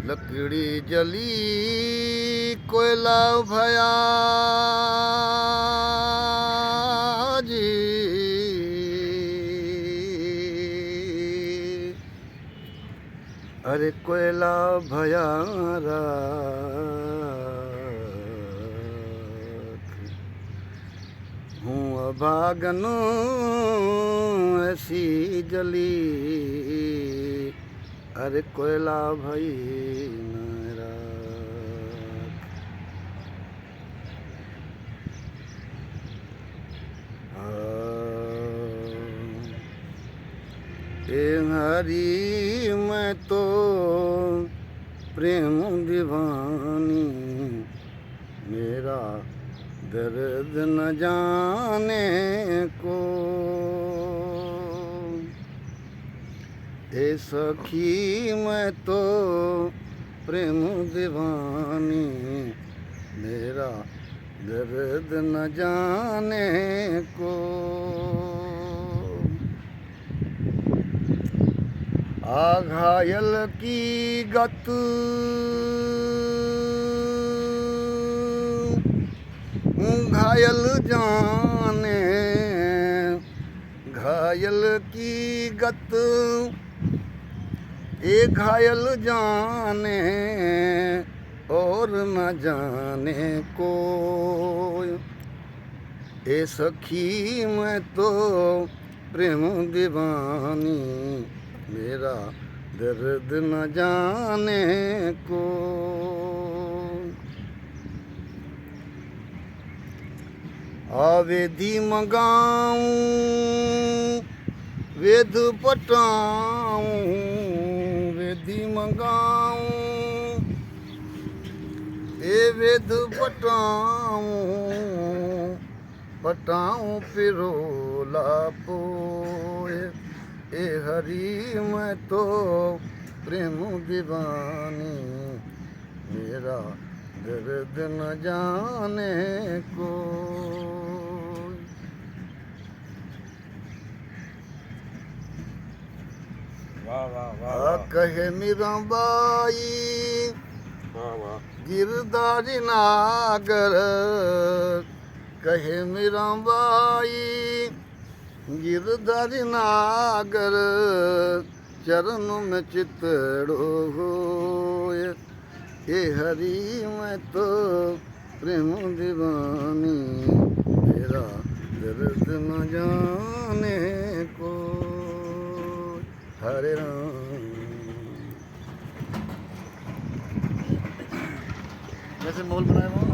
लकड़ी जली कोयला भया जी, अरे कोयला भया राख हूँ अभागन ऐसी जली, अरे कोयला भई न राख। ए हरी मैं तो प्रेम दीवानी, मेरा दर्द न जाने को। ए सखी मैं तो प्रेम दीवानी, मेरा दर्द न जाने को। आ घायल की गत घायल जाने, घायल की गत ए घायल जाने और न जाने को। ए सखी मैं तो प्रेम दीवानी, मेरा दर्द न जाने को। आवेदी मंगाऊं वेद पटाऊं, वेदी मंगाऊं ए वेद पटाऊं, पटाऊं पिरोला पोए। ए हरी मैं तो प्रेम दीवानी, मेरा दर्द न जाने को। वाह वाह वाह आ कहे मीराबाई वाह वाह। गिरधारी नागर, कहे मीराबाई गिरधारी नागर, चरण में चितड़ो होए। ए हरी मैं तो प्रेम दीवानी, मेरा दर्द न जाने को। हरे राम। वैसे मोल बनाया हुआ